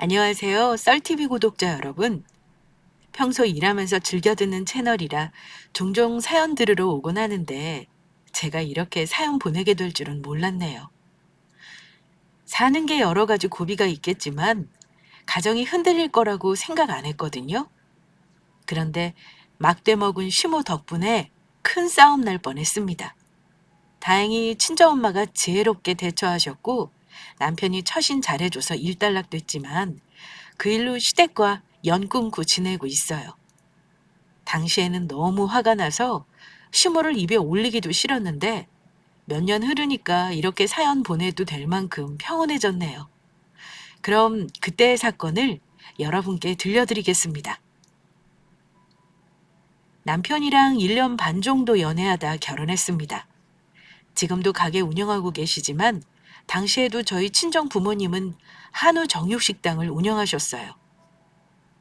안녕하세요. 썰TV 구독자 여러분. 평소 일하면서 즐겨 듣는 채널이라 종종 사연 들으러 오곤 하는데 제가 이렇게 사연 보내게 될 줄은 몰랐네요. 사는 게 여러 가지 고비가 있겠지만 가정이 흔들릴 거라고 생각 안 했거든요. 그런데 막대 먹은 시모 덕분에 큰 싸움 날 뻔했습니다. 다행히 친정엄마가 지혜롭게 대처하셨고 남편이 처신 잘해줘서 일단락됐지만 그 일로 시댁과 연꿈고 지내고 있어요. 당시에는 너무 화가 나서 시모를 입에 올리기도 싫었는데 몇 년 흐르니까 이렇게 사연 보내도 될 만큼 평온해졌네요. 그럼 그때의 사건을 여러분께 들려드리겠습니다. 남편이랑 1년 반 정도 연애하다 결혼했습니다. 지금도 가게 운영하고 계시지만 당시에도 저희 친정 부모님은 한우 정육식당을 운영하셨어요.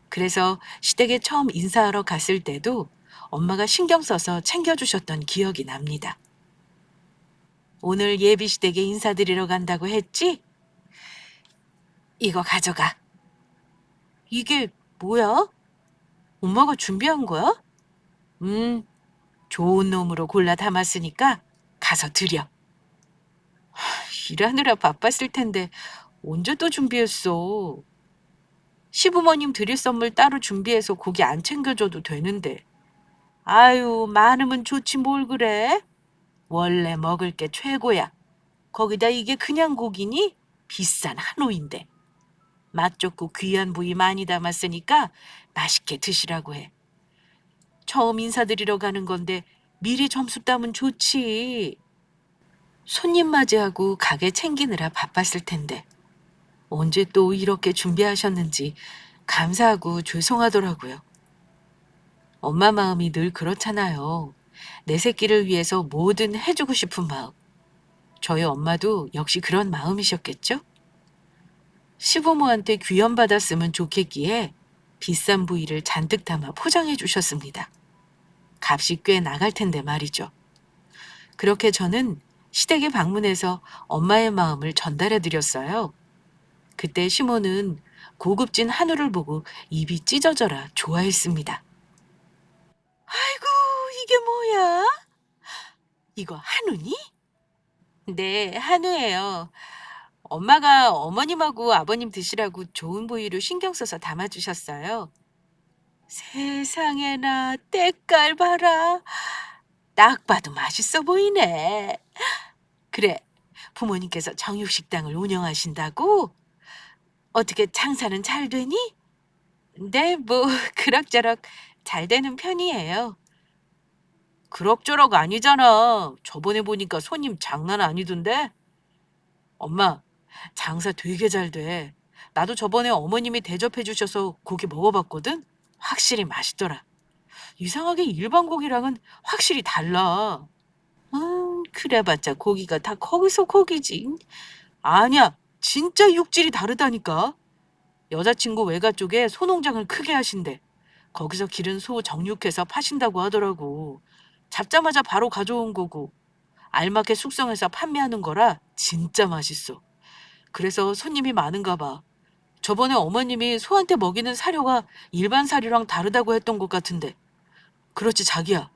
그래서 시댁에 처음 인사하러 갔을 때도 엄마가 신경 써서 챙겨주셨던 기억이 납니다. 오늘 예비 시댁에 인사드리러 간다고 했지? 이거 가져가. 이게 뭐야? 엄마가 준비한 거야? 음, 좋은 놈으로 골라 담았으니까 가서 드려. 일하느라 바빴을 텐데 언제 또 준비했어? 시부모님 드릴 선물 따로 준비해서 고기 안 챙겨줘도 되는데. 아유, 많으면 좋지 뭘 그래? 원래 먹을 게 최고야. 거기다 이게 그냥 고기니? 비싼 한우인데. 맛 좋고 귀한 부위 많이 담았으니까 맛있게 드시라고 해. 처음 인사드리러 가는 건데 미리 점수 따면 좋지. 손님 맞이하고 가게 챙기느라 바빴을 텐데 언제 또 이렇게 준비하셨는지 감사하고 죄송하더라고요. 엄마 마음이 늘 그렇잖아요. 내 새끼를 위해서 뭐든 해주고 싶은 마음. 저희 엄마도 역시 그런 마음이셨겠죠? 시부모한테 귀염받았으면 좋겠기에 비싼 부위를 잔뜩 담아 포장해 주셨습니다. 값이 꽤 나갈 텐데 말이죠. 그렇게 저는 시댁에 방문해서 엄마의 마음을 전달해 드렸어요. 그때 시모는 고급진 한우를 보고 입이 찢어져라 좋아했습니다. 아이고, 이게 뭐야? 이거 한우니? 네, 한우예요. 엄마가 어머님하고 아버님 드시라고 좋은 부위로 신경 써서 담아주셨어요. 세상에나 때깔 봐라. 딱 봐도 맛있어 보이네. 그래, 부모님께서 정육식당을 운영하신다고? 어떻게 장사는 잘 되니? 네, 뭐 그럭저럭 잘 되는 편이에요. 그럭저럭 아니잖아. 저번에 보니까 손님 장난 아니던데? 엄마, 장사 되게 잘 돼. 나도 저번에 어머님이 대접해 주셔서 고기 먹어봤거든? 확실히 맛있더라. 이상하게 일반 고기랑은 확실히 달라. 그래봤자 고기가 다 거기서 고기지. 아니야, 진짜 육질이 다르다니까. 여자친구 외가 쪽에 소농장을 크게 하신대. 거기서 기른 소 정육해서 파신다고 하더라고. 잡자마자 바로 가져온 거고 알맞게 숙성해서 판매하는 거라 진짜 맛있어. 그래서 손님이 많은가 봐. 저번에 어머님이 소한테 먹이는 사료가 일반 사료랑 다르다고 했던 것 같은데. 그렇지 자기야.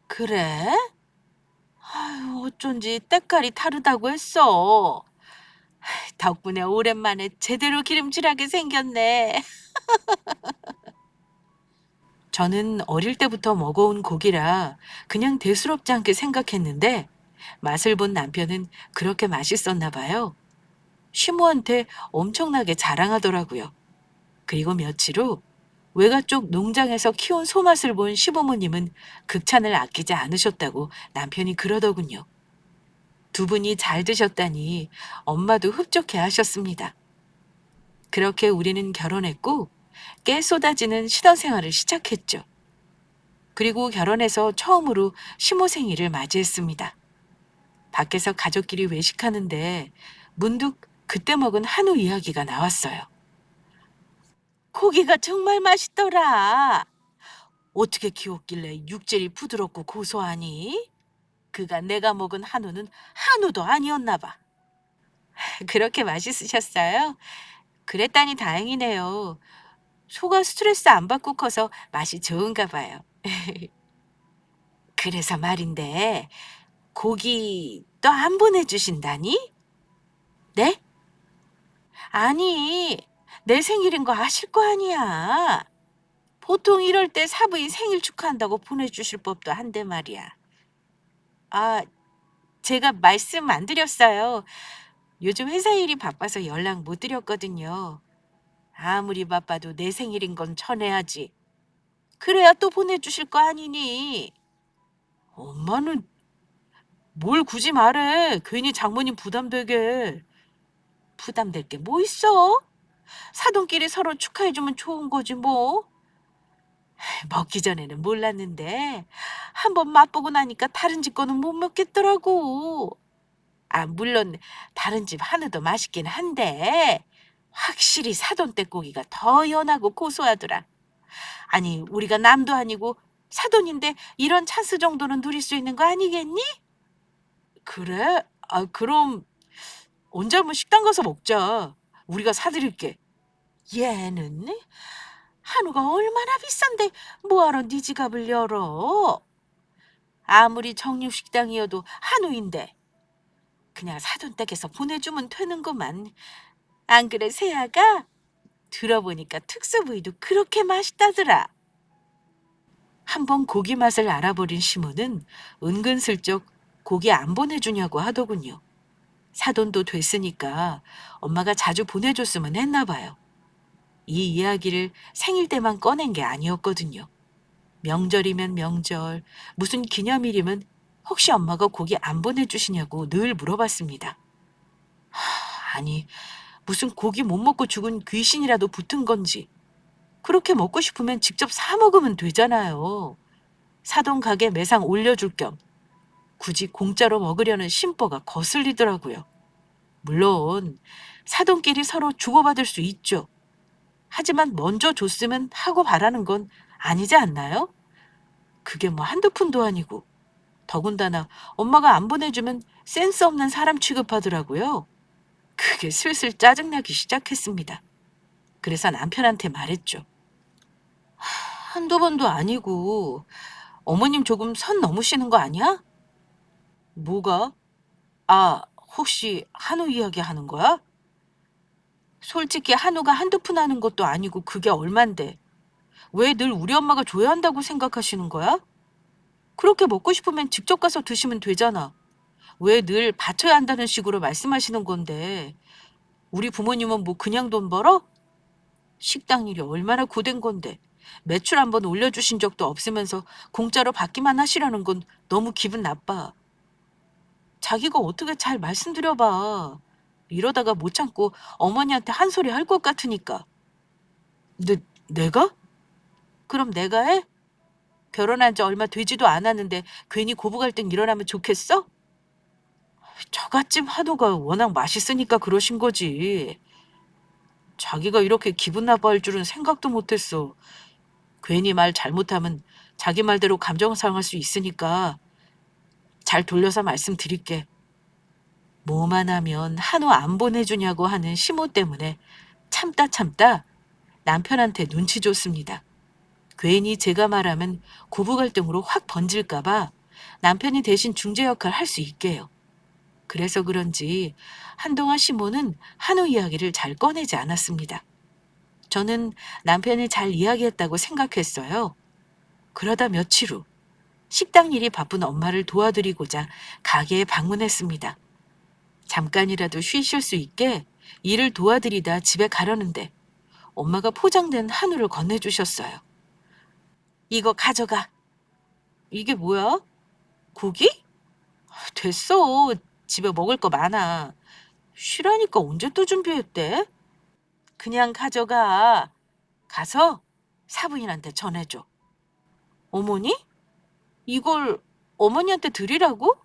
그래? 아유, 어쩐지 때깔이 다르다고 했어. 덕분에 오랜만에 제대로 기름칠하게 생겼네. 저는 어릴 때부터 먹어온 고기라 그냥 대수롭지 않게 생각했는데 맛을 본 남편은 그렇게 맛있었나 봐요. 시모한테 엄청나게 자랑하더라고요. 그리고 며칠 후 외가 쪽 농장에서 키운 소맛을 본 시부모님은 극찬을 아끼지 않으셨다고 남편이 그러더군요. 두 분이 잘 드셨다니 엄마도 흡족해 하셨습니다. 그렇게 우리는 결혼했고 깨 쏟아지는 신혼생활을 시작했죠. 그리고 결혼해서 처음으로 시모 생일을 맞이했습니다. 밖에서 가족끼리 외식하는데 문득 그때 먹은 한우 이야기가 나왔어요. 고기가 정말 맛있더라. 어떻게 키웠길래 육질이 부드럽고 고소하니? 그가 내가 먹은 한우는 한우도 아니었나 봐. 그렇게 맛있으셨어요? 그랬다니 다행이네요. 소가 스트레스 안 받고 커서 맛이 좋은가 봐요. 그래서 말인데 고기 또 안 보내주신다니? 네? 아니, 내 생일인 거 아실 거 아니야. 보통 이럴 때 사부인 생일 축하한다고 보내주실 법도 한데 말이야. 아, 제가 말씀 안 드렸어요. 요즘 회사 일이 바빠서 연락 못 드렸거든요. 아무리 바빠도 내 생일인 건 전해야지. 그래야 또 보내주실 거 아니니. 엄마는 뭘 굳이 말해. 괜히 장모님 부담되게. 부담될 게 뭐 있어? 사돈끼리 서로 축하해주면 좋은 거지 뭐. 먹기 전에는 몰랐는데 한 번 맛보고 나니까 다른 집 거는 못 먹겠더라고. 아, 물론 다른 집 한우도 맛있긴 한데 확실히 사돈 떼고기가 더 연하고 고소하더라. 아니, 우리가 남도 아니고 사돈인데 이런 찬스 정도는 누릴 수 있는 거 아니겠니? 그래? 아, 그럼 언제 한번 식당 가서 먹자. 우리가 사드릴게. 얘는 한우가 얼마나 비싼데 뭐하러 네 지갑을 열어? 아무리 정육식당이어도 한우인데 그냥 사돈 댁에서 보내주면 되는구만. 안 그래, 세아가? 들어보니까 특수부위도 그렇게 맛있다더라. 한번 고기 맛을 알아버린 시모는 은근슬쩍 고기 안 보내주냐고 하더군요. 사돈도 됐으니까 엄마가 자주 보내줬으면 했나 봐요. 이 이야기를 생일 때만 꺼낸 게 아니었거든요. 명절이면 명절, 무슨 기념일이면 혹시 엄마가 고기 안 보내주시냐고 늘 물어봤습니다. 아니, 무슨 고기 못 먹고 죽은 귀신이라도 붙은 건지. 그렇게 먹고 싶으면 직접 사 먹으면 되잖아요. 사돈 가게 매상 올려줄 겸 굳이 공짜로 먹으려는 심보가 거슬리더라고요. 물론 사돈끼리 서로 주고받을 수 있죠. 하지만 먼저 줬으면 하고 바라는 건 아니지 않나요? 그게 뭐 한두 푼도 아니고. 더군다나 엄마가 안 보내주면 센스 없는 사람 취급하더라고요. 그게 슬슬 짜증나기 시작했습니다. 그래서 남편한테 말했죠. 한두 번도 아니고 어머님 조금 선 넘으시는 거 아니야? 뭐가? 아, 혹시 한우 이야기 하는 거야? 솔직히 한우가 한두 푼 하는 것도 아니고 그게 얼만데. 왜 늘 우리 엄마가 줘야 한다고 생각하시는 거야? 그렇게 먹고 싶으면 직접 가서 드시면 되잖아. 왜 늘 바쳐야 한다는 식으로 말씀하시는 건데. 우리 부모님은 뭐 그냥 돈 벌어? 식당 일이 얼마나 고된 건데. 매출 한번 올려주신 적도 없으면서 공짜로 받기만 하시라는 건 너무 기분 나빠. 자기가 어떻게 잘 말씀드려봐. 이러다가 못 참고 어머니한테 한 소리 할 것 같으니까. 내가? 그럼 내가 해? 결혼한 지 얼마 되지도 않았는데 괜히 고부 갈등 일어나면 좋겠어? 저갓집 한우가 워낙 맛있으니까 그러신 거지. 자기가 이렇게 기분 나빠할 줄은 생각도 못했어. 괜히 말 잘못하면 자기 말대로 감정 상할 수 있으니까 잘 돌려서 말씀드릴게. 뭐만 하면 한우 안 보내주냐고 하는 시모 때문에 참다 남편한테 눈치 줬습니다. 괜히 제가 말하면 고부 갈등으로 확 번질까봐 남편이 대신 중재 역할 할 수 있게요. 그래서 그런지 한동안 시모는 한우 이야기를 잘 꺼내지 않았습니다. 저는 남편이 잘 이야기했다고 생각했어요. 그러다 며칠 후 식당 일이 바쁜 엄마를 도와드리고자 가게에 방문했습니다. 잠깐이라도 쉬실 수 있게 일을 도와드리다 집에 가려는데 엄마가 포장된 한우를 건네주셨어요. 이거 가져가. 이게 뭐야? 고기? 됐어. 집에 먹을 거 많아. 쉬라니까 언제 또 준비했대? 그냥 가져가. 가서 사부인한테 전해줘. 어머니? 이걸 어머니한테 드리라고?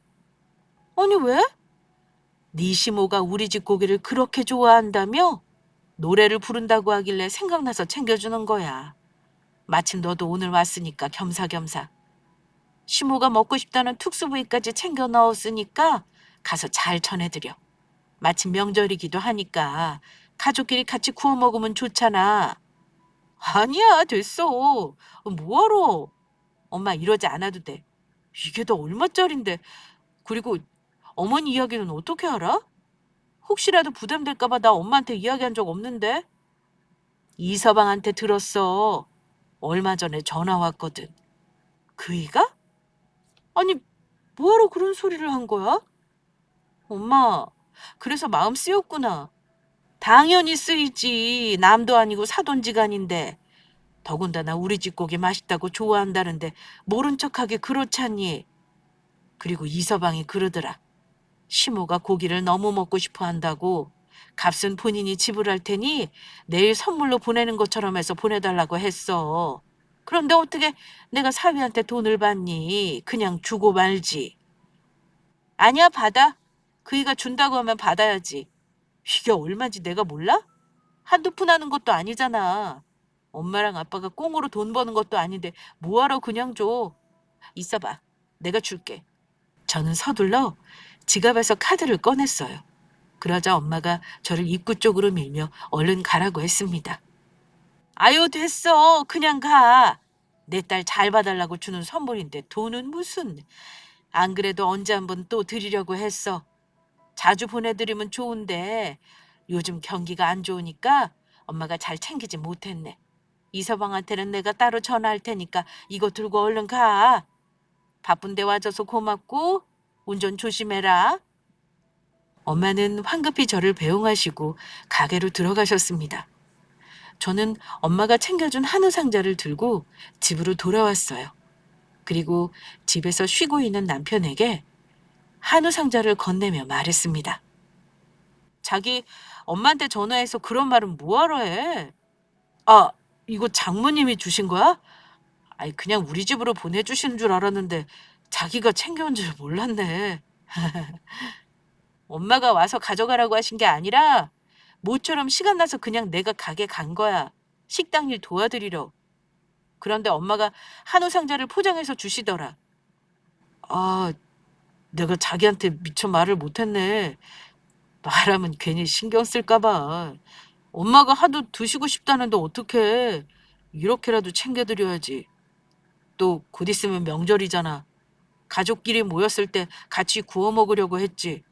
아니 왜? 네 시모가 우리 집 고기를 그렇게 좋아한다며? 노래를 부른다고 하길래 생각나서 챙겨주는 거야. 마침 너도 오늘 왔으니까 겸사겸사. 시모가 먹고 싶다는 특수부위까지 챙겨 넣었으니까 가서 잘 전해드려. 마침 명절이기도 하니까 가족끼리 같이 구워 먹으면 좋잖아. 아니야, 됐어. 뭐하러? 엄마 이러지 않아도 돼. 이게 다 얼마짜린데. 그리고 어머니 이야기는 어떻게 알아? 혹시라도 부담될까 봐 나 엄마한테 이야기한 적 없는데. 이서방한테 들었어. 얼마 전에 전화 왔거든. 그이가? 아니, 뭐하러 그런 소리를 한 거야? 엄마, 그래서 마음 쓰였구나. 당연히 쓰이지. 남도 아니고 사돈지간인데. 더군다나 우리 집 고기 맛있다고 좋아한다는데 모른 척하게 그렇잖니. 그리고 이서방이 그러더라. 시모가 고기를 너무 먹고 싶어 한다고 값은 본인이 지불할 테니 내일 선물로 보내는 것처럼 해서 보내달라고 했어. 그런데 어떻게 내가 사위한테 돈을 받니? 그냥 주고 말지. 아니야, 받아. 그이가 준다고 하면 받아야지. 이게 얼마인지 내가 몰라? 한두 푼 하는 것도 아니잖아. 엄마랑 아빠가 꽁으로 돈 버는 것도 아닌데 뭐하러 그냥 줘. 있어봐. 내가 줄게. 저는 서둘러 지갑에서 카드를 꺼냈어요. 그러자 엄마가 저를 입구 쪽으로 밀며 얼른 가라고 했습니다. 아유, 됐어. 그냥 가. 내 딸 잘 봐달라고 주는 선물인데 돈은 무슨. 안 그래도 언제 한번 또 드리려고 했어. 자주 보내드리면 좋은데 요즘 경기가 안 좋으니까 엄마가 잘 챙기지 못했네. 이서방한테는 내가 따로 전화할 테니까 이거 들고 얼른 가. 바쁜데 와줘서 고맙고 운전 조심해라. 엄마는 황급히 저를 배웅하시고 가게로 들어가셨습니다. 저는 엄마가 챙겨준 한우 상자를 들고 집으로 돌아왔어요. 그리고 집에서 쉬고 있는 남편에게 한우 상자를 건네며 말했습니다. 자기 엄마한테 전화해서 그런 말은 뭐하러 해? 아, 이거 장모님이 주신 거야? 아이, 그냥 우리 집으로 보내주신 줄 알았는데 자기가 챙겨온 줄 몰랐네. 엄마가 와서 가져가라고 하신 게 아니라 모처럼 시간 나서 그냥 내가 가게 간 거야. 식당 일 도와드리러. 그런데 엄마가 한우 상자를 포장해서 주시더라. 아, 내가 자기한테 미처 말을 못했네. 말하면 괜히 신경 쓸까 봐. 엄마가 하도 드시고 싶다는데 어떡해. 이렇게라도 챙겨드려야지. 또 곧 있으면 명절이잖아. 가족끼리 모였을 때 같이 구워 먹으려고 했지.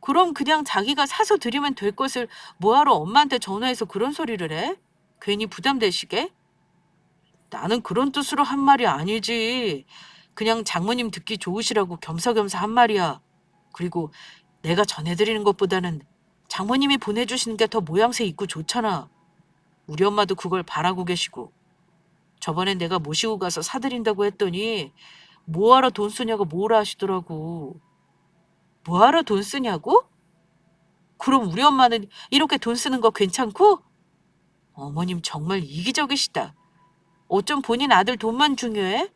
그럼 그냥 자기가 사서 드리면 될 것을 뭐하러 엄마한테 전화해서 그런 소리를 해? 괜히 부담되시게? 나는 그런 뜻으로 한 말이 아니지. 그냥 장모님 듣기 좋으시라고 겸사겸사 한 말이야. 그리고 내가 전해드리는 것보다는 장모님이 보내주시는 게 더 모양새 있고 좋잖아. 우리 엄마도 그걸 바라고 계시고. 저번에 내가 모시고 가서 사드린다고 했더니 뭐하러 돈 쓰냐고 뭐라 하시더라고. 뭐하러 돈 쓰냐고? 그럼 우리 엄마는 이렇게 돈 쓰는 거 괜찮고? 어머님 정말 이기적이시다. 어쩜 본인 아들 돈만 중요해?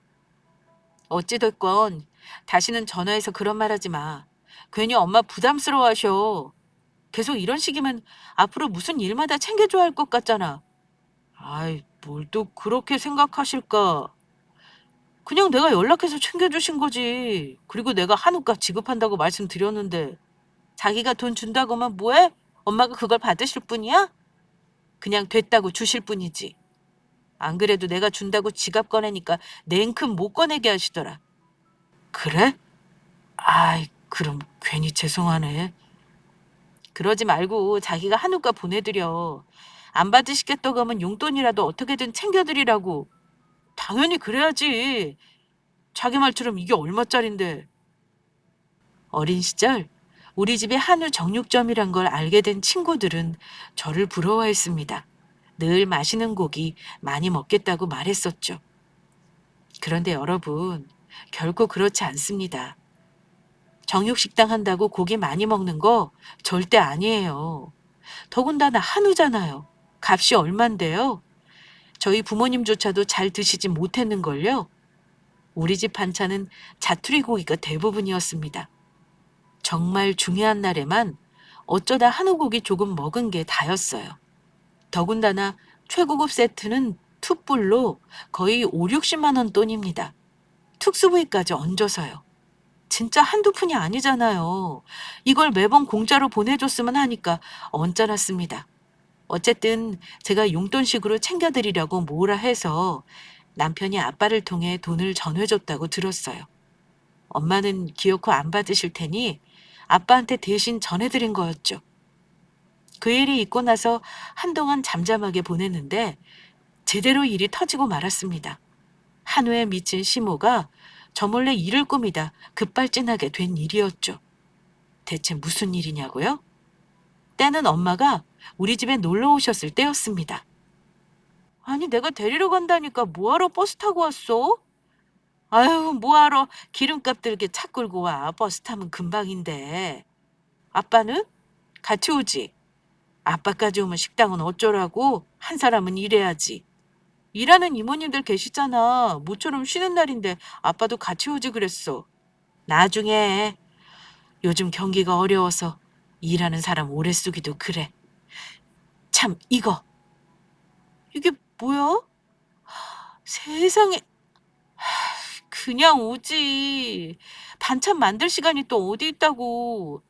어찌됐건 다시는 전화해서 그런 말 하지 마. 괜히 엄마 부담스러워하셔. 계속 이런 식이면 앞으로 무슨 일마다 챙겨줘야 할 것 같잖아. 아이, 뭘 또 그렇게 생각하실까? 그냥 내가 연락해서 챙겨주신 거지. 그리고 내가 한우값 지급한다고 말씀드렸는데 자기가 돈 준다고만 뭐해? 엄마가 그걸 받으실 뿐이야? 그냥 됐다고 주실 뿐이지. 안 그래도 내가 준다고 지갑 꺼내니까 냉큼 못 꺼내게 하시더라. 그래? 아이, 그럼 괜히 죄송하네. 그러지 말고 자기가 한우값 보내드려. 안 받으시겠다고 하면 용돈이라도 어떻게든 챙겨드리라고. 당연히 그래야지. 자기 말처럼 이게 얼마짜린데. 어린 시절 우리 집에 한우 정육점이란 걸 알게 된 친구들은 저를 부러워했습니다. 늘 맛있는 고기 많이 먹겠다고 말했었죠. 그런데 여러분, 결코 그렇지 않습니다. 정육식당 한다고 고기 많이 먹는 거 절대 아니에요. 더군다나 한우잖아요. 값이 얼만데요? 저희 부모님조차도 잘 드시지 못했는걸요. 우리 집 반찬은 자투리 고기가 대부분이었습니다. 정말 중요한 날에만 어쩌다 한우고기 조금 먹은 게 다였어요. 더군다나 최고급 세트는 툭불로 거의 5, 60만 원 돈입니다. 특수부위까지 얹어서요. 진짜 한두 푼이 아니잖아요. 이걸 매번 공짜로 보내줬으면 하니까 언짢았습니다. 어쨌든 제가 용돈식으로 챙겨드리려고 뭐라 해서 남편이 아빠를 통해 돈을 전해줬다고 들었어요. 엄마는 기어코 안 받으실 테니 아빠한테 대신 전해드린 거였죠. 그 일이 있고 나서 한동안 잠잠하게 보냈는데 제대로 일이 터지고 말았습니다. 한우에 미친 시모가 저 몰래 일을 꾸미다 급발진하게 된 일이었죠. 대체 무슨 일이냐고요? 때는 엄마가 우리 집에 놀러 오셨을 때였습니다. 아니, 내가 데리러 간다니까 뭐하러 버스 타고 왔어? 아유, 뭐하러 기름값 들게 차 끌고 와. 버스 타면 금방인데. 아빠는? 같이 오지. 아빠까지 오면 식당은 어쩌라고? 한 사람은 일해야지. 일하는 이모님들 계시잖아. 모처럼 쉬는 날인데 아빠도 같이 오지 그랬어. 나중에. 요즘 경기가 어려워서 일하는 사람 오래 쓰기도 그래. 참, 이게 뭐야? 세상에. 그냥 오지. 반찬 만들 시간이 또 어디 있다고.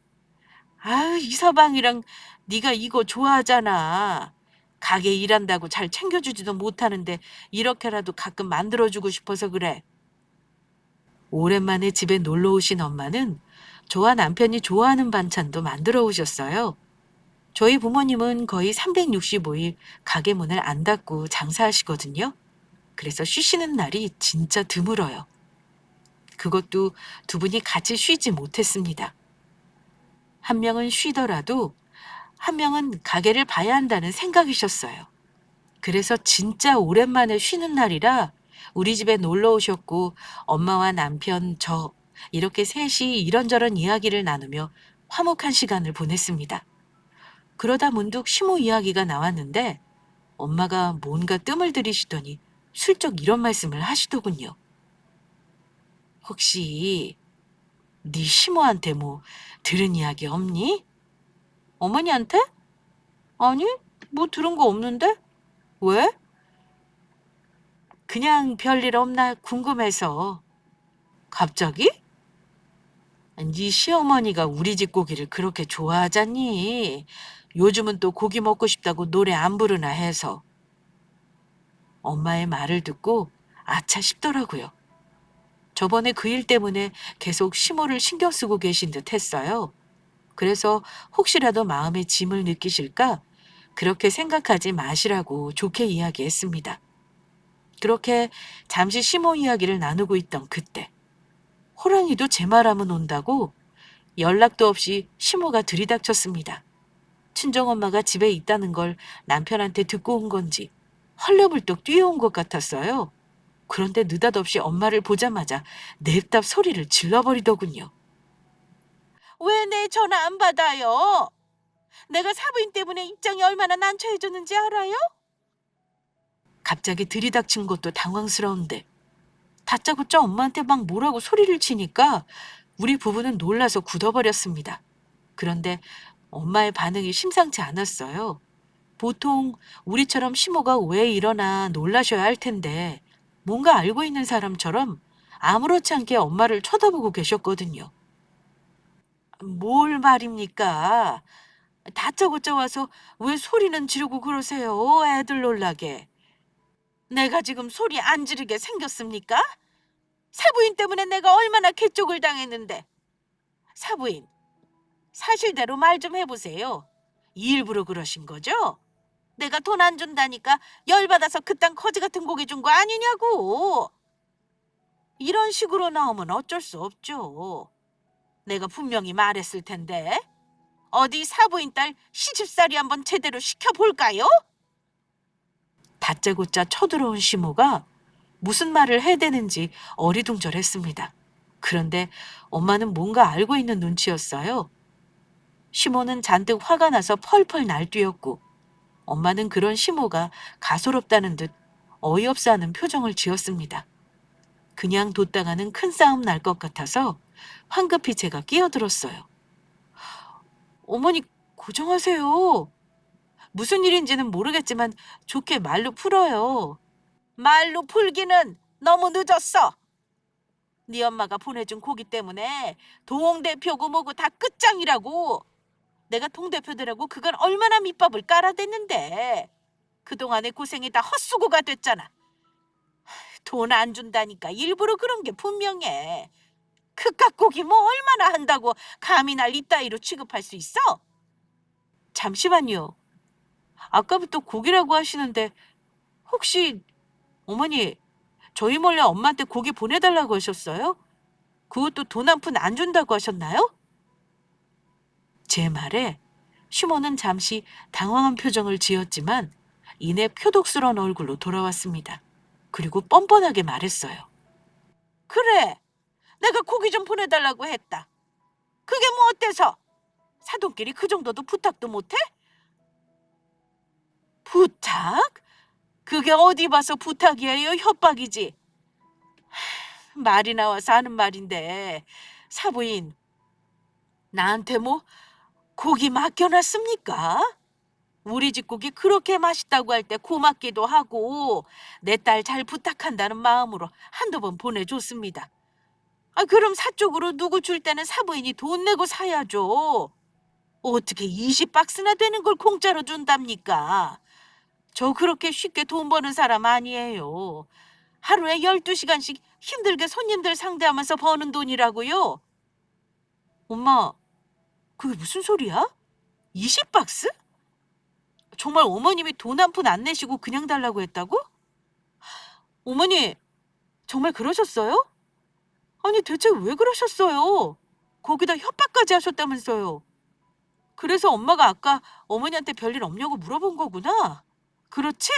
아유, 이서방이랑 네가 이거 좋아하잖아. 가게 일한다고 잘 챙겨주지도 못하는데 이렇게라도 가끔 만들어주고 싶어서 그래. 오랜만에 집에 놀러 오신 엄마는 저와 남편이 좋아하는 반찬도 만들어 오셨어요. 저희 부모님은 거의 365일 가게 문을 안 닫고 장사하시거든요. 그래서 쉬시는 날이 진짜 드물어요. 그것도 두 분이 같이 쉬지 못했습니다. 한 명은 쉬더라도 한 명은 가게를 봐야 한다는 생각이셨어요. 그래서 진짜 오랜만에 쉬는 날이라 우리 집에 놀러 오셨고 엄마와 남편, 저 이렇게 셋이 이런저런 이야기를 나누며 화목한 시간을 보냈습니다. 그러다 문득 시모 이야기가 나왔는데 엄마가 뭔가 뜸을 들이시더니 슬쩍 이런 말씀을 하시더군요. 혹시 네 시모한테 뭐 들은 이야기 없니? 어머니한테? 아니, 뭐 들은 거 없는데? 왜? 그냥 별일 없나 궁금해서. 갑자기? 네 시어머니가 우리 집 고기를 그렇게 좋아하잖니. 요즘은 또 고기 먹고 싶다고 노래 안 부르나 해서. 엄마의 말을 듣고 아차 싶더라고요. 저번에 그 일 때문에 계속 시모를 신경 쓰고 계신 듯 했어요. 그래서 혹시라도 마음에 짐을 느끼실까 그렇게 생각하지 마시라고 좋게 이야기했습니다. 그렇게 잠시 시모 이야기를 나누고 있던 그때 호랑이도 제 말하면 온다고 연락도 없이 시모가 들이닥쳤습니다. 친정엄마가 집에 있다는 걸 남편한테 듣고 온 건지 헐레벌떡 뛰어온 것 같았어요. 그런데 느닷없이 엄마를 보자마자 냅답 소리를 질러버리더군요. 왜 내 전화 안 받아요? 내가 사부인 때문에 입장이 얼마나 난처해졌는지 알아요? 갑자기 들이닥친 것도 당황스러운데 다짜고짜 엄마한테 막 뭐라고 소리를 치니까 우리 부부는 놀라서 굳어버렸습니다. 그런데 엄마의 반응이 심상치 않았어요. 보통 우리처럼 시모가 왜 이러나 놀라셔야 할 텐데 뭔가 알고 있는 사람처럼 아무렇지 않게 엄마를 쳐다보고 계셨거든요. 뭘 말입니까? 다짜고짜 와서 왜 소리는 지르고 그러세요? 애들 놀라게. 내가 지금 소리 안 지르게 생겼습니까? 사부인 때문에 내가 얼마나 개쪽을 당했는데. 사부인, 사실대로 말 좀 해보세요. 일부러 그러신 거죠? 내가 돈 안 준다니까 열받아서 그딴 거지 같은 고기 준 거 아니냐고. 이런 식으로 나오면 어쩔 수 없죠. 내가 분명히 말했을 텐데. 어디 사부인 딸 시집살이 한번 제대로 시켜볼까요? 다짜고짜 쳐들어온 시모가 무슨 말을 해야 되는지 어리둥절했습니다. 그런데 엄마는 뭔가 알고 있는 눈치였어요. 시모는 잔뜩 화가 나서 펄펄 날뛰었고 엄마는 그런 시모가 가소롭다는 듯 어이없어하는 표정을 지었습니다. 그냥 뒀다가는 큰 싸움 날 것 같아서 황급히 제가 끼어들었어요. 어머니 고정하세요. 무슨 일인지는 모르겠지만 좋게 말로 풀어요. 말로 풀기는 너무 늦었어. 네 엄마가 보내준 고기 때문에 동대표고 뭐고 다 끝장이라고. 내가 동대표들하고 그건 얼마나 밑밥을 깔아댔는데. 그동안의 고생이 다 헛수고가 됐잖아. 돈 안 준다니까 일부러 그런 게 분명해. 그깟 고기 뭐 얼마나 한다고 감히 날 이따위로 취급할 수 있어? 잠시만요. 아까부터 고기라고 하시는데 혹시 어머니 저희 몰래 엄마한테 고기 보내달라고 하셨어요? 그것도 돈 한 푼 안 준다고 하셨나요? 제 말에 시모는 잠시 당황한 표정을 지었지만 이내 표독스러운 얼굴로 돌아왔습니다. 그리고 뻔뻔하게 말했어요. 그래, 내가 고기 좀 보내달라고 했다. 그게 뭐 어때서? 사돈끼리 그 정도도 부탁도 못해? 부탁? 그게 어디 봐서 부탁이에요, 협박이지. 말이 나와서 하는 말인데 사부인 나한테 뭐 고기 맡겨놨습니까? 우리 집 고기 그렇게 맛있다고 할 때 고맙기도 하고 내 딸 잘 부탁한다는 마음으로 한두 번 보내줬습니다. 아, 그럼 사쪽으로 누구 줄 때는 사부인이 돈 내고 사야죠. 어떻게 20박스나 되는 걸 공짜로 준답니까? 저 그렇게 쉽게 돈 버는 사람 아니에요. 하루에 12시간씩 힘들게 손님들 상대하면서 버는 돈이라고요. 엄마, 그게 무슨 소리야? 20박스? 정말 어머님이 돈 한 푼 안 내시고 그냥 달라고 했다고? 어머니, 정말 그러셨어요? 아니, 대체 왜 그러셨어요? 거기다 협박까지 하셨다면서요. 그래서 엄마가 아까 어머니한테 별일 없냐고 물어본 거구나. 그렇지?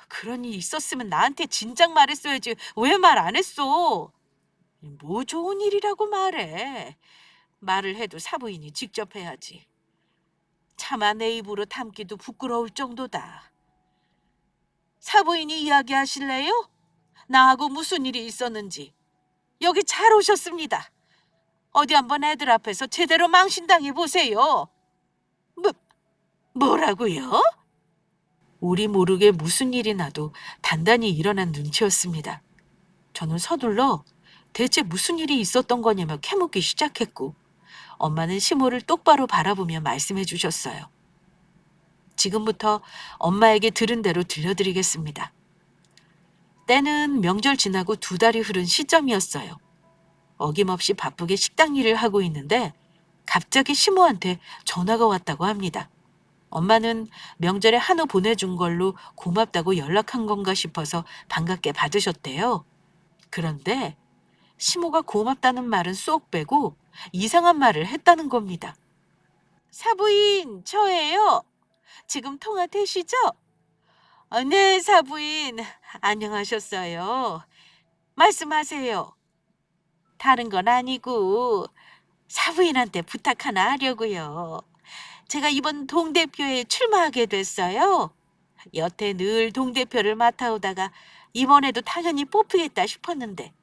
그런 일 있었으면 나한테 진작 말했어야지. 왜 말 안 했어? 뭐 좋은 일이라고 말해. 말을 해도 사부인이 직접 해야지. 차마 내 입으로 담기도 부끄러울 정도다. 사부인이 이야기하실래요? 나하고 무슨 일이 있었는지. 여기 잘 오셨습니다. 어디 한번 애들 앞에서 제대로 망신당해 보세요. 뭐, 뭐라고요? 우리 모르게 무슨 일이 나도 단단히 일어난 눈치였습니다. 저는 서둘러 대체 무슨 일이 있었던 거냐며 캐묻기 시작했고 엄마는 시모를 똑바로 바라보며 말씀해 주셨어요. 지금부터 엄마에게 들은 대로 들려드리겠습니다. 때는 명절 지나고 2달이 흐른 시점이었어요. 어김없이 바쁘게 식당 일을 하고 있는데 갑자기 시모한테 전화가 왔다고 합니다. 엄마는 명절에 한우 보내준 걸로 고맙다고 연락한 건가 싶어서 반갑게 받으셨대요. 그런데 시모가 고맙다는 말은 쏙 빼고 이상한 말을 했다는 겁니다. 사부인, 저예요. 지금 통화 되시죠? 네, 사부인. 안녕하셨어요. 말씀하세요. 다른 건 아니고 사부인한테 부탁 하나 하려고요. 제가 이번 동대표에 출마하게 됐어요. 여태 늘 동대표를 맡아오다가 이번에도 당연히 뽑히겠다 싶었는데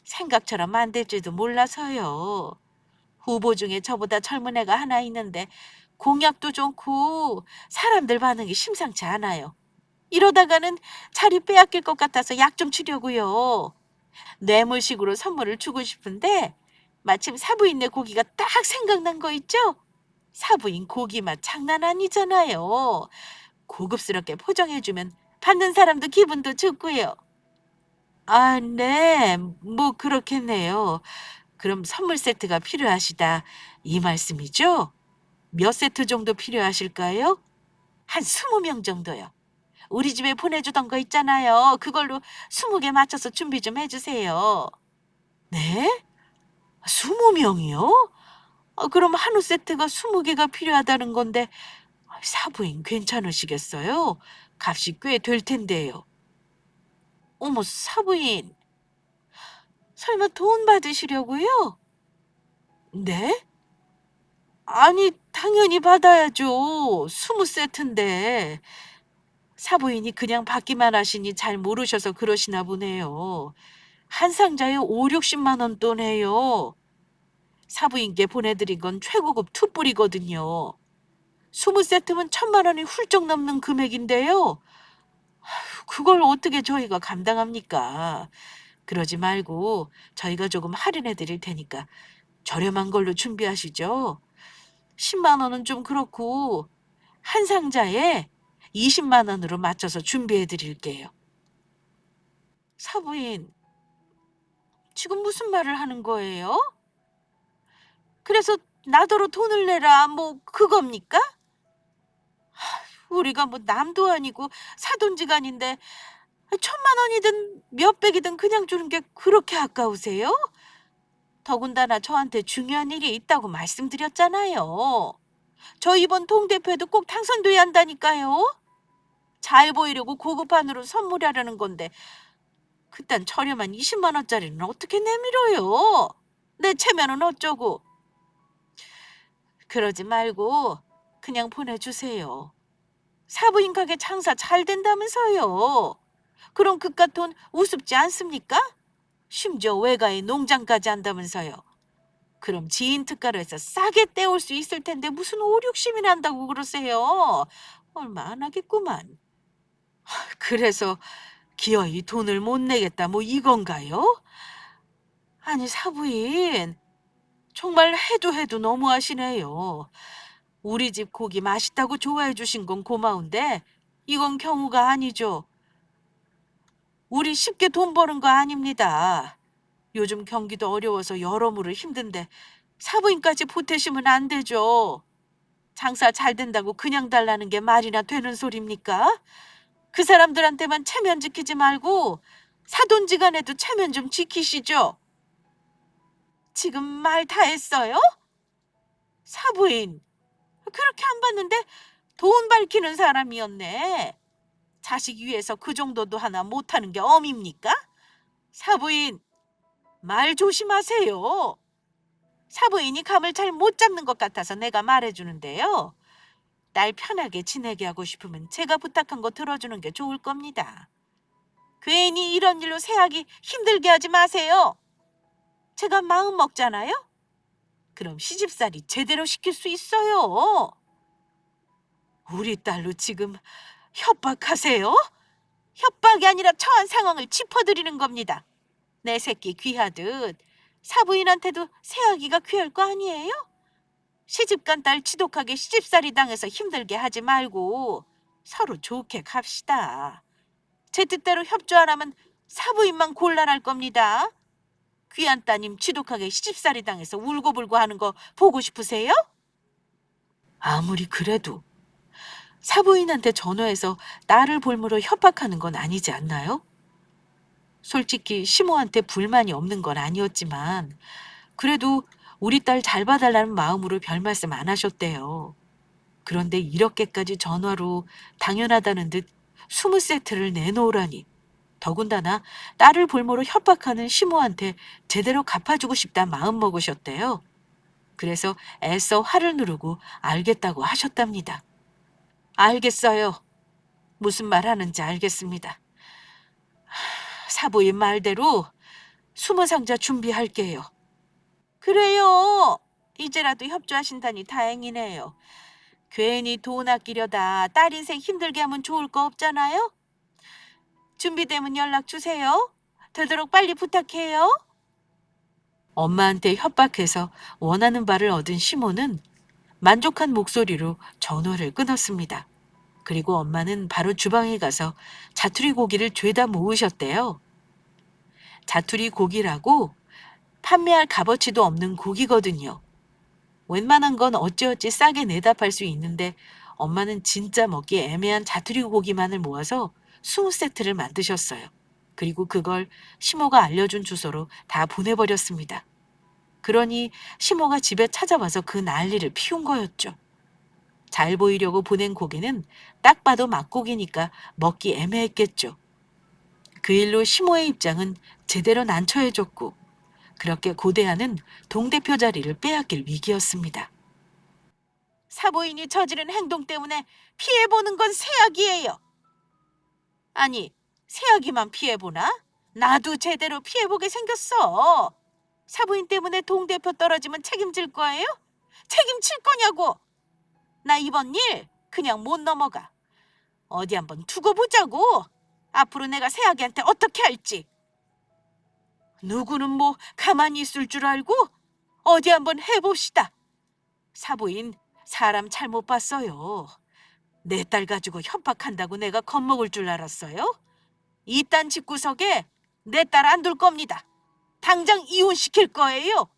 생각처럼 안 될지도 몰라서요. 후보 중에 저보다 젊은 애가 하나 있는데 공약도 좋고 사람들 반응이 심상치 않아요. 이러다가는 자리 빼앗길 것 같아서 약 좀 주려고요. 뇌물식으로 선물을 주고 싶은데 마침 사부인네 고기가 딱 생각난 거 있죠? 사부인 고기 맛 장난 아니잖아요. 고급스럽게 포장해주면 받는 사람도 기분도 좋고요. 아, 네. 뭐 그렇겠네요. 그럼 선물 세트가 필요하시다. 이 말씀이죠? 몇 세트 정도 필요하실까요? 한 20명 정도요. 우리 집에 보내주던 거 있잖아요. 그걸로 20개 맞춰서 준비 좀 해주세요. 네? 20명이요? 그럼 한우 세트가 20개가 필요하다는 건데 사부인 괜찮으시겠어요? 값이 꽤 될 텐데요. 어머, 사부인. 설마 돈 받으시려고요? 네? 아니, 당연히 받아야죠. 20세트인데. 사부인이 그냥 받기만 하시니 잘 모르셔서 그러시나 보네요. 한 상자에 5, 60만 원 돈해요. 사부인께 보내드린 건 최고급 투뿔이거든요. 20세트면 1,000만 원이 훌쩍 넘는 금액인데요. 그걸 어떻게 저희가 감당합니까? 그러지 말고 저희가 조금 할인해 드릴 테니까 저렴한 걸로 준비하시죠. 10만 원은 좀 그렇고 한 상자에 20만 원으로 맞춰서 준비해 드릴게요. 사부인, 지금 무슨 말을 하는 거예요? 그래서 나더러 돈을 내라, 뭐 그겁니까? 우리가 뭐 남도 아니고 사돈지간인데 1,000만 원이든 몇백이든 그냥 주는 게 그렇게 아까우세요? 더군다나 저한테 중요한 일이 있다고 말씀드렸잖아요. 저 이번 동대표에도 꼭 당선돼야 한다니까요. 잘 보이려고 고급 한으로 선물하려는 건데 그딴 저렴한 20만 원짜리는 어떻게 내밀어요? 내 체면은 어쩌고. 그러지 말고 그냥 보내주세요. 사부인 가게 장사 잘 된다면서요. 그럼 그깟 돈 우습지 않습니까? 심지어 외가에 농장까지 한다면서요. 그럼 지인 특가로 해서 싸게 떼올 수 있을 텐데 무슨 오륙심이 난다고 그러세요. 얼마 안 하겠구만. 그래서 기어이 돈을 못 내겠다 뭐 이건가요? 아니 사부인, 정말 해도 너무하시네요. 우리 집 고기 맛있다고 좋아해 주신 건 고마운데 이건 경우가 아니죠. 우리 쉽게 돈 버는 거 아닙니다. 요즘 경기도 어려워서 여러모로 힘든데 사부인까지 보태시면 안 되죠. 장사 잘 된다고 그냥 달라는 게 말이나 되는 소리입니까? 그 사람들한테만 체면 지키지 말고 사돈지간에도 체면 좀 지키시죠. 지금 말 다 했어요? 사부인, 그렇게 안 봤는데 돈 밝히는 사람이었네. 자식 위해서 그 정도도 하나 못하는 게 엄입니까? 사부인, 말 조심하세요. 사부인이 감을 잘 못 잡는 것 같아서 내가 말해주는데요. 날 편하게 지내게 하고 싶으면 제가 부탁한 거 들어주는 게 좋을 겁니다. 괜히 이런 일로 새하기 힘들게 하지 마세요. 제가 마음 먹잖아요? 그럼 시집살이 제대로 시킬 수 있어요. 우리 딸로 지금 협박하세요? 협박이 아니라 처한 상황을 짚어드리는 겁니다. 내 새끼 귀하듯 사부인한테도 새아기가 귀할 거 아니에요? 시집간 딸 지독하게 시집살이 당해서 힘들게 하지 말고 서로 좋게 갑시다. 제 뜻대로 협조 안 하면 사부인만 곤란할 겁니다. 귀한 따님 지독하게 시집살이 당해서 울고불고 하는 거 보고 싶으세요? 아무리 그래도 사부인한테 전화해서 딸을 볼모로 협박하는 건 아니지 않나요? 솔직히 시모한테 불만이 없는 건 아니었지만 그래도 우리 딸 잘 봐달라는 마음으로 별 말씀 안 하셨대요. 그런데 이렇게까지 전화로 당연하다는 듯 20세트를 내놓으라니. 더군다나 딸을 볼모로 협박하는 시모한테 제대로 갚아주고 싶다 마음 먹으셨대요. 그래서 애써 화를 누르고 알겠다고 하셨답니다. 알겠어요. 무슨 말 하는지 알겠습니다. 사부인 말대로 20상자 준비할게요. 그래요. 이제라도 협조하신다니 다행이네요. 괜히 돈 아끼려다 딸 인생 힘들게 하면 좋을 거 없잖아요. 준비되면 연락 주세요. 되도록 빨리 부탁해요. 엄마한테 협박해서 원하는 바를 얻은 시모는 만족한 목소리로 전화를 끊었습니다. 그리고 엄마는 바로 주방에 가서 자투리 고기를 죄다 모으셨대요. 자투리 고기라고 판매할 값어치도 없는 고기거든요. 웬만한 건 어찌어찌 싸게 내다 팔 수 있는데 엄마는 진짜 먹기 애매한 자투리 고기만을 모아서 20세트를 만드셨어요. 그리고 그걸 시모가 알려준 주소로 다 보내버렸습니다. 그러니 시모가 집에 찾아와서 그 난리를 피운 거였죠. 잘 보이려고 보낸 고기는 딱 봐도 맛고기니까 먹기 애매했겠죠. 그 일로 시모의 입장은 제대로 난처해졌고 그렇게 고대하는 동대표 자리를 빼앗길 위기였습니다. 사부인이 저지른 행동 때문에 피해보는 건 새아기예요. 아니, 새아기만 피해보나? 나도 제대로 피해보게 생겼어. 사부인 때문에 동대표 떨어지면 책임질 거예요? 책임질 거냐고! 나 이번 일 그냥 못 넘어가. 어디 한번 두고 보자고. 앞으로 내가 새아기한테 어떻게 할지. 누구는 뭐 가만히 있을 줄 알고? 어디 한번 해봅시다. 사부인, 사람 잘못 봤어요. 내 딸 가지고 협박한다고 내가 겁먹을 줄 알았어요? 이딴 집구석에 내 딸 안 둘 겁니다. 당장 이혼시킬 거예요.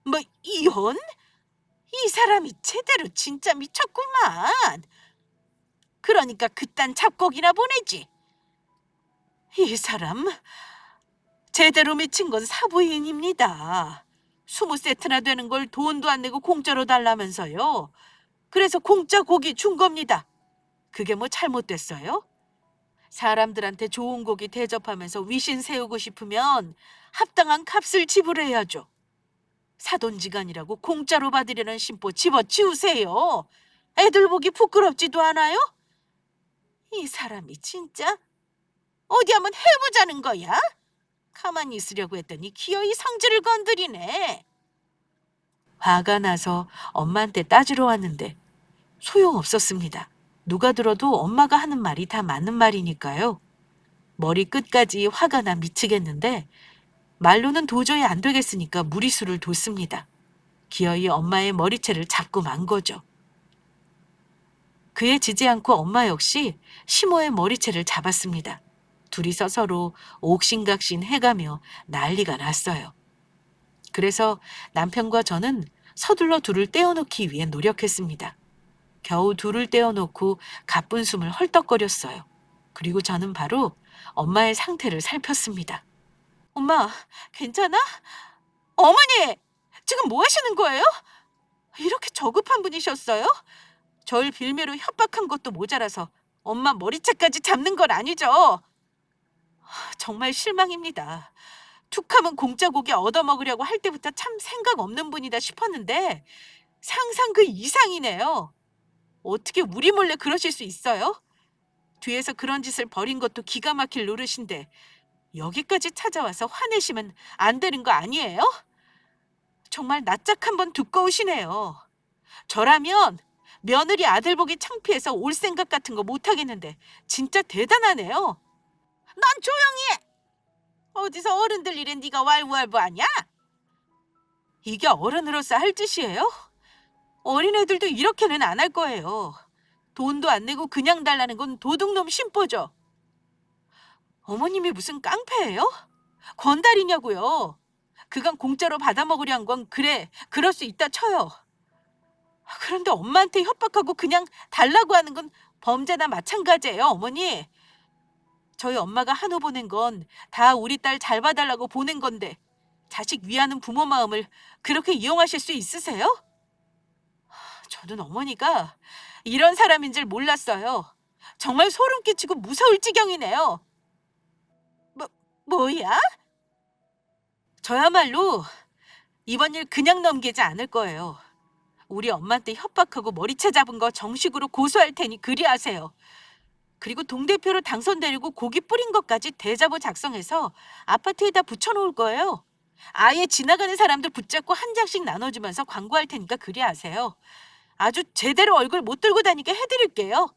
뭐, 이혼? 이 사람이 제대로 진짜 미쳤구만. 그러니까 그딴 잡곡이나 보내지. 이 사람 제대로 미친 건 사부인입니다. 20세트나 되는 걸 돈도 안 내고 공짜로 달라면서요. 그래서 공짜 고기 준 겁니다. 그게 뭐 잘못됐어요? 사람들한테 좋은 고기 대접하면서 위신 세우고 싶으면 합당한 값을 지불해야죠. 사돈지간이라고 공짜로 받으려는 심보 집어치우세요. 애들 보기 부끄럽지도 않아요? 이 사람이 진짜 어디 한번 해보자는 거야? 가만히 있으려고 했더니 기어이 성질을 건드리네. 화가 나서 엄마한테 따지러 왔는데 소용없었습니다. 누가 들어도 엄마가 하는 말이 다 맞는 말이니까요. 머리 끝까지 화가 나 미치겠는데 말로는 도저히 안 되겠으니까 무리수를 뒀습니다. 기어이 엄마의 머리채를 잡고 만 거죠. 그에 지지 않고 엄마 역시 시모의 머리채를 잡았습니다. 둘이서 서로 옥신각신 해가며 난리가 났어요. 그래서 남편과 저는 서둘러 둘을 떼어놓기 위해 노력했습니다. 겨우 둘을 떼어놓고 가쁜 숨을 헐떡거렸어요. 그리고 저는 바로 엄마의 상태를 살폈습니다. 엄마, 괜찮아? 어머니! 지금 뭐 하시는 거예요? 이렇게 저급한 분이셨어요? 절 빌미로 협박한 것도 모자라서 엄마 머리채까지 잡는 건 아니죠? 정말 실망입니다. 툭하면 공짜 고기 얻어먹으려고 할 때부터 참 생각 없는 분이다 싶었는데 상상 그 이상이네요. 어떻게 우리 몰래 그러실 수 있어요? 뒤에서 그런 짓을 벌인 것도 기가 막힐 노릇인데 여기까지 찾아와서 화내시면 안 되는 거 아니에요? 정말 낯짝 한번 두꺼우시네요. 저라면 며느리 아들 보기 창피해서 올 생각 같은 거 못 하겠는데 진짜 대단하네요. 넌 조용히 해. 어디서 어른들 일에 네가 왈부왈부하냐? 이게 어른으로서 할 짓이에요? 어린애들도 이렇게는 안 할 거예요. 돈도 안 내고 그냥 달라는 건 도둑놈 심보죠. 어머님이 무슨 깡패예요? 건달이냐고요. 그간 공짜로 받아먹으려 한 건 그래, 그럴 수 있다 쳐요. 그런데 엄마한테 협박하고 그냥 달라고 하는 건 범죄나 마찬가지예요, 어머니. 저희 엄마가 한우 보낸 건 다 우리 딸 잘 봐달라고 보낸 건데 자식 위하는 부모 마음을 그렇게 이용하실 수 있으세요? 저는 어머니가 이런 사람인 줄 몰랐어요. 정말 소름 끼치고 무서울 지경이네요. 뭐야? 저야말로 이번 일 그냥 넘기지 않을 거예요. 우리 엄마한테 협박하고 머리채 잡은 거 정식으로 고소할 테니 그리하세요. 그리고 동대표로 당선되려고 고기 뿌린 것까지 대자보 작성해서 아파트에다 붙여놓을 거예요. 아예 지나가는 사람들 붙잡고 한 장씩 나눠주면서 광고할 테니까 그리하세요. 아주 제대로 얼굴 못 들고 다니게 해드릴게요.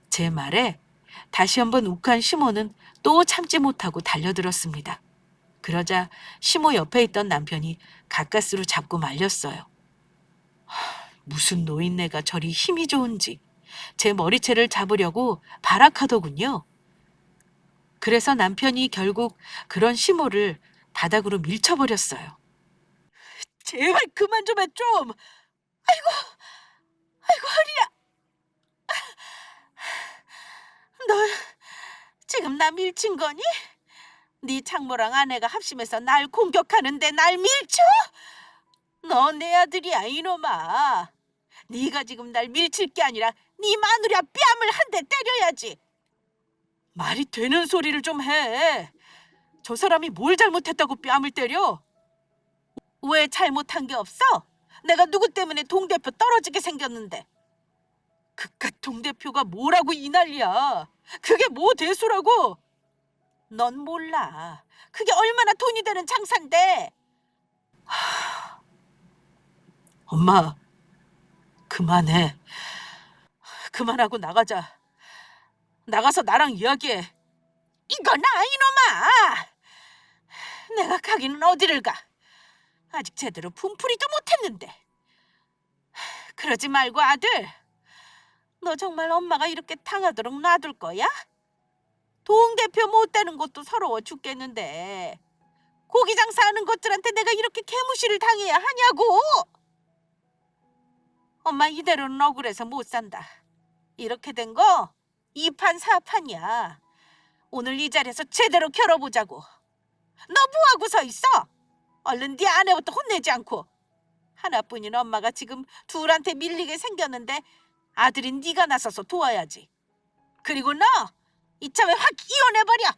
제 말에 다시 한번 욱한 시모는 또 참지 못하고 달려들었습니다. 그러자 시모 옆에 있던 남편이 가까스로 잡고 말렸어요. 무슨 노인네가 저리 힘이 좋은지 제 머리채를 잡으려고 발악하더군요. 그래서 남편이 결국 그런 시모를 바닥으로 밀쳐버렸어요. 제발 그만 좀 해 좀. 아이고 허리야. 너 지금 나 밀친 거니? 네 장모랑 아내가 합심해서 날 공격하는데 날 밀쳐? 너 내 아들이야 이놈아. 네가 지금 날 밀칠 게 아니라 네 마누라 뺨을 한 대 때려야지. 말이 되는 소리를 좀 해. 저 사람이 뭘 잘못했다고 뺨을 때려? 왜 잘못한 게 없어? 내가 누구 때문에 동대표 떨어지게 생겼는데. 그깟 동대표가 뭐라고 이 난리야. 그게 뭐 대수라고. 넌 몰라. 그게 얼마나 돈이 되는 장사인데. 엄마, 그만해. 그만하고 나가자. 나가서 나랑 이야기해. 이거나 이놈아! 내가 가기는 어디를 가? 아직 제대로 분풀이도 못했는데. 그러지 말고 아들, 너 정말 엄마가 이렇게 당하도록 놔둘 거야? 동대표 못 되는 것도 서러워 죽겠는데 고기 장사하는 것들한테 내가 이렇게 개무시를 당해야 하냐고! 엄마 이대로는 억울해서 못 산다. 이렇게 된 거 2판 4판이야. 오늘 이 자리에서 제대로 겨뤄보자고. 너 뭐하고 서 있어? 얼른 네 아내부터 혼내지 않고. 하나뿐인 엄마가 지금 둘한테 밀리게 생겼는데 아들인 네가 나서서 도와야지. 그리고 너 이참에 확 이혼해버려.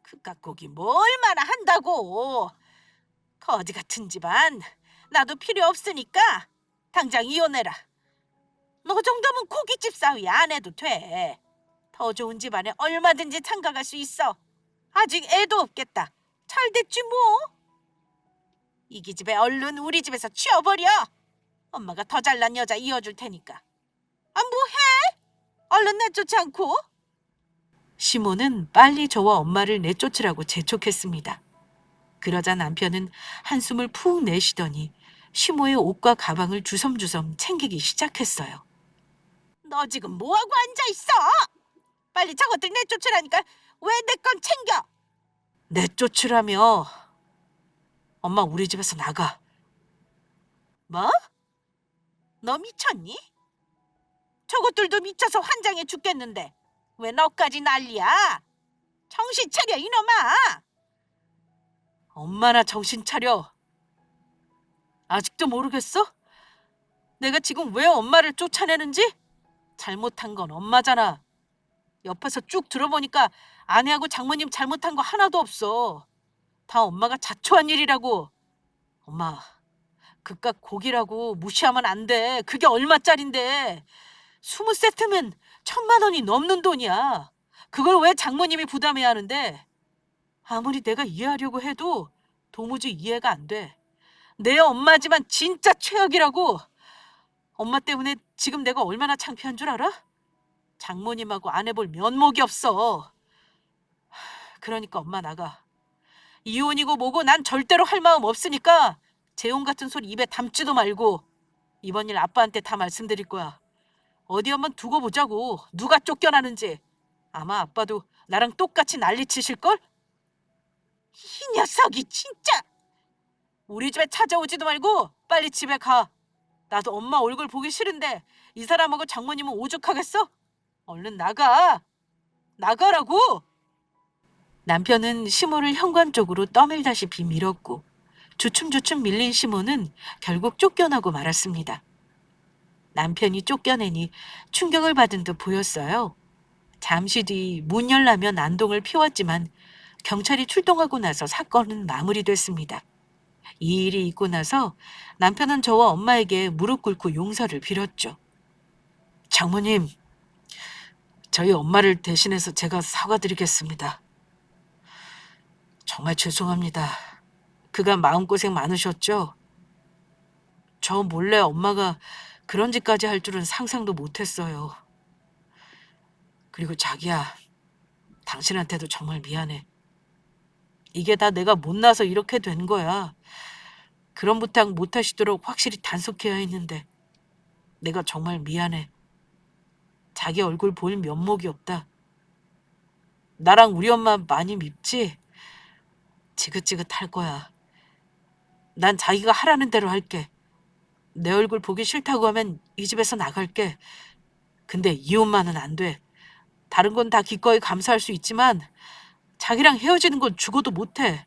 그깟 고기 뭐 얼마나 한다고. 거지 같은 집안 나도 필요 없으니까 당장 이혼해라. 너 정도면 고깃집 사위 안 해도 돼. 더 좋은 집안에 얼마든지 장가갈 수 있어. 아직 애도 없겠다. 잘 됐지 뭐. 이 기집애 얼른 우리 집에서 치워버려. 엄마가 더 잘난 여자 이어줄 테니까. 아 뭐해? 얼른 내쫓지 않고. 시모는 빨리 저와 엄마를 내쫓으라고 재촉했습니다. 그러자 남편은 한숨을 푹 내쉬더니 시모의 옷과 가방을 주섬주섬 챙기기 시작했어요. 너 지금 뭐하고 앉아있어? 빨리 저것들 내쫓으라니까. 왜 내 건 챙겨? 내쫓으라며. 엄마 우리 집에서 나가. 뭐? 너 미쳤니? 저것들도 미쳐서 환장해 죽겠는데 왜 너까지 난리야? 정신 차려 이놈아. 엄마나 정신 차려. 아직도 모르겠어? 내가 지금 왜 엄마를 쫓아내는지? 잘못한 건 엄마잖아. 옆에서 쭉 들어보니까 아내하고 장모님 잘못한 거 하나도 없어. 다 엄마가 자초한 일이라고. 엄마, 그깟 고기라고 무시하면 안 돼. 그게 얼마짜린데. 20세트면 1,000만 원이 넘는 돈이야. 그걸 왜 장모님이 부담해야 하는데? 아무리 내가 이해하려고 해도 도무지 이해가 안 돼. 내 엄마지만 진짜 최악이라고. 엄마 때문에 지금 내가 얼마나 창피한 줄 알아? 장모님하고 아내 볼 면목이 없어. 그러니까 엄마 나가. 이혼이고 뭐고 난 절대로 할 마음 없으니까 재혼 같은 소리 입에 담지도 말고. 이번 일 아빠한테 다 말씀드릴 거야. 어디 한번 두고 보자고. 누가 쫓겨나는지. 아마 아빠도 나랑 똑같이 난리치실걸? 이 녀석이 진짜. 우리 집에 찾아오지도 말고 빨리 집에 가. 나도 엄마 얼굴 보기 싫은데 이 사람하고 장모님은 오죽하겠어? 얼른 나가. 나가라고. 남편은 시모를 현관 쪽으로 떠밀다시피 밀었고 주춤주춤 밀린 시모는 결국 쫓겨나고 말았습니다. 남편이 쫓겨내니 충격을 받은 듯 보였어요. 잠시 뒤 문 열라며 난동을 피웠지만 경찰이 출동하고 나서 사건은 마무리됐습니다. 이 일이 있고 나서 남편은 저와 엄마에게 무릎 꿇고 용서를 빌었죠. 장모님, 저희 엄마를 대신해서 제가 사과드리겠습니다. 정말 죄송합니다. 그간 마음고생 많으셨죠? 저 몰래 엄마가 그런 짓까지 할 줄은 상상도 못했어요. 그리고 자기야, 당신한테도 정말 미안해. 이게 다 내가 못나서 이렇게 된 거야. 그런 부탁 못 하시도록 확실히 단속해야 했는데 내가 정말 미안해. 자기 얼굴 볼 면목이 없다. 나랑 우리 엄마 많이 밉지? 지긋지긋할 거야. 난 자기가 하라는 대로 할게. 내 얼굴 보기 싫다고 하면 이 집에서 나갈게. 근데 이혼만은 안 돼. 다른 건 다 기꺼이 감사할 수 있지만 자기랑 헤어지는 건 죽어도 못해.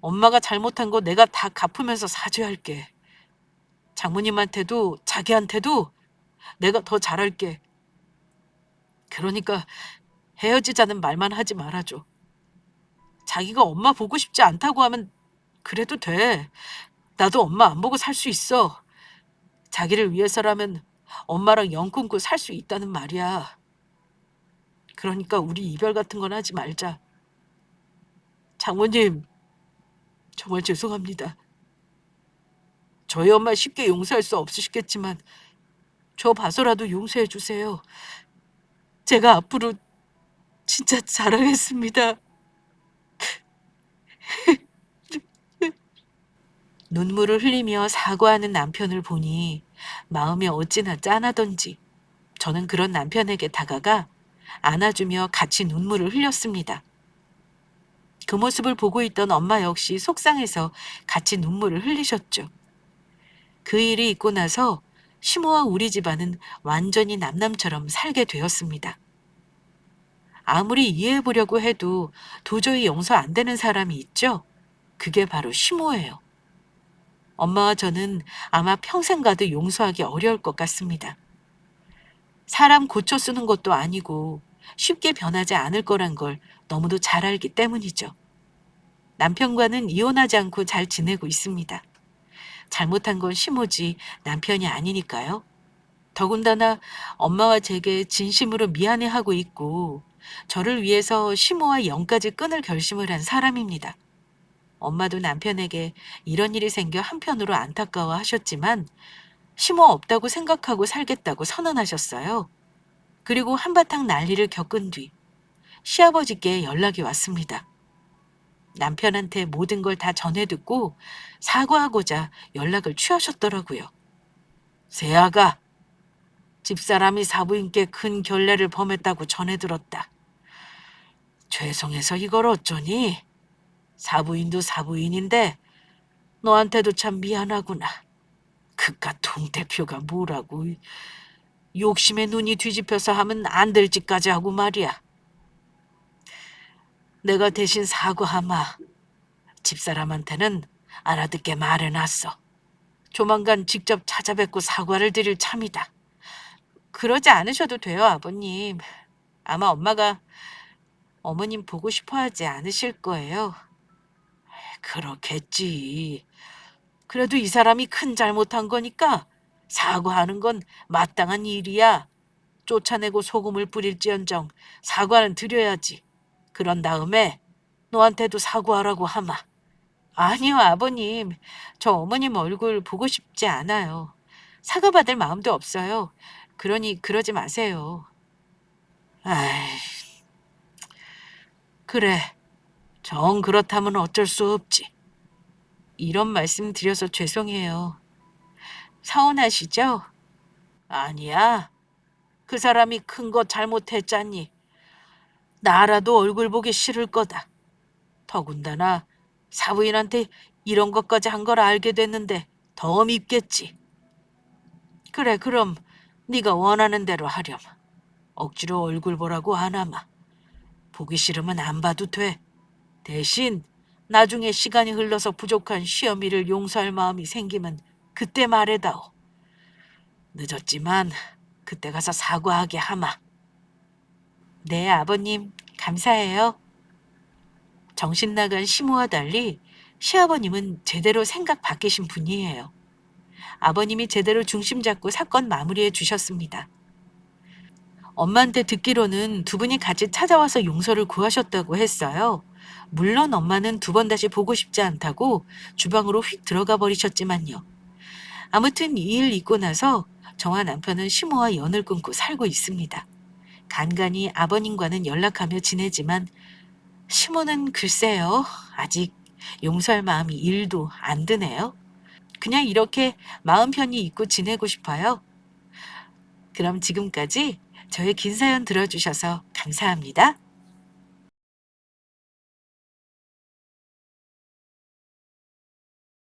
엄마가 잘못한 거 내가 다 갚으면서 사죄할게. 장모님한테도 자기한테도 내가 더 잘할게. 그러니까 헤어지자는 말만 하지 말아줘. 자기가 엄마 보고 싶지 않다고 하면 그래도 돼. 나도 엄마 안 보고 살 수 있어. 자기를 위해서라면 엄마랑 영 끊고 살 수 있다는 말이야. 그러니까 우리 이별 같은 건 하지 말자. 장모님, 정말 죄송합니다. 저희 엄마 쉽게 용서할 수 없으시겠지만 저 봐서라도 용서해 주세요. 제가 앞으로 진짜 잘하겠습니다. 눈물을 흘리며 사과하는 남편을 보니 마음이 어찌나 짠하던지 저는 그런 남편에게 다가가 안아주며 같이 눈물을 흘렸습니다. 그 모습을 보고 있던 엄마 역시 속상해서 같이 눈물을 흘리셨죠. 그 일이 있고 나서 시모와 우리 집안은 완전히 남남처럼 살게 되었습니다. 아무리 이해해 보려고 해도 도저히 용서 안 되는 사람이 있죠? 그게 바로 시모예요. 엄마와 저는 아마 평생 가도 용서하기 어려울 것 같습니다. 사람 고쳐 쓰는 것도 아니고 쉽게 변하지 않을 거란 걸 너무도 잘 알기 때문이죠. 남편과는 이혼하지 않고 잘 지내고 있습니다. 잘못한 건 시모지 남편이 아니니까요. 더군다나 엄마와 제게 진심으로 미안해하고 있고 저를 위해서 시모와 영까지 끊을 결심을 한 사람입니다. 엄마도 남편에게 이런 일이 생겨 한편으로 안타까워 하셨지만 시모 없다고 생각하고 살겠다고 선언하셨어요. 그리고 한바탕 난리를 겪은 뒤 시아버지께 연락이 왔습니다. 남편한테 모든 걸 다 전해 듣고 사과하고자 연락을 취하셨더라고요. 세아가 집사람이 사부인께 큰 결례를 범했다고 전해 들었다. 죄송해서 이걸 어쩌니? 사부인도 사부인인데 너한테도 참 미안하구나. 그깟 동 대표가 뭐라고 욕심에 눈이 뒤집혀서 하면 안 될 짓까지 하고 말이야. 내가 대신 사과하마. 집사람한테는 알아듣게 말해놨어. 조만간 직접 찾아뵙고 사과를 드릴 참이다. 그러지 않으셔도 돼요, 아버님. 아마 엄마가 어머님 보고 싶어 하지 않으실 거예요. 그렇겠지. 그래도 이 사람이 큰 잘못한 거니까 사과하는 건 마땅한 일이야. 쫓아내고 소금을 뿌릴지언정 사과는 드려야지. 그런 다음에 너한테도 사과하라고 하마. 아니요, 아버님. 저 어머님 얼굴 보고 싶지 않아요. 사과받을 마음도 없어요. 그러니 그러지 마세요. 아이, 그래. 정 그렇다면 어쩔 수 없지. 이런 말씀 드려서 죄송해요. 서운하시죠? 아니야. 그 사람이 큰 거 잘못했잖니. 나라도 얼굴 보기 싫을 거다. 더군다나 사부인한테 이런 것까지 한 걸 알게 됐는데 더 밉겠지. 그래, 그럼 네가 원하는 대로 하렴. 억지로 얼굴 보라고 안 하마. 보기 싫으면 안 봐도 돼. 대신 나중에 시간이 흘러서 부족한 시어미를 용서할 마음이 생기면 그때 말해다오. 늦었지만 그때 가서 사과하게 하마. 네, 아버님. 감사해요. 정신 나간 시모와 달리 시아버님은 제대로 생각 바뀌신 분이에요. 아버님이 제대로 중심 잡고 사건 마무리해 주셨습니다. 엄마한테 듣기로는 두 분이 같이 찾아와서 용서를 구하셨다고 했어요. 물론 엄마는 두 번 다시 보고 싶지 않다고 주방으로 휙 들어가 버리셨지만요. 아무튼 이 일 있고 나서 저와 남편은 시모와 연을 끊고 살고 있습니다. 간간히 아버님과는 연락하며 지내지만 시모는 글쎄요. 아직 용서할 마음이 1도 안 드네요. 그냥 이렇게 마음 편히 있고 지내고 싶어요. 그럼 지금까지 저의 긴 사연 들어주셔서 감사합니다.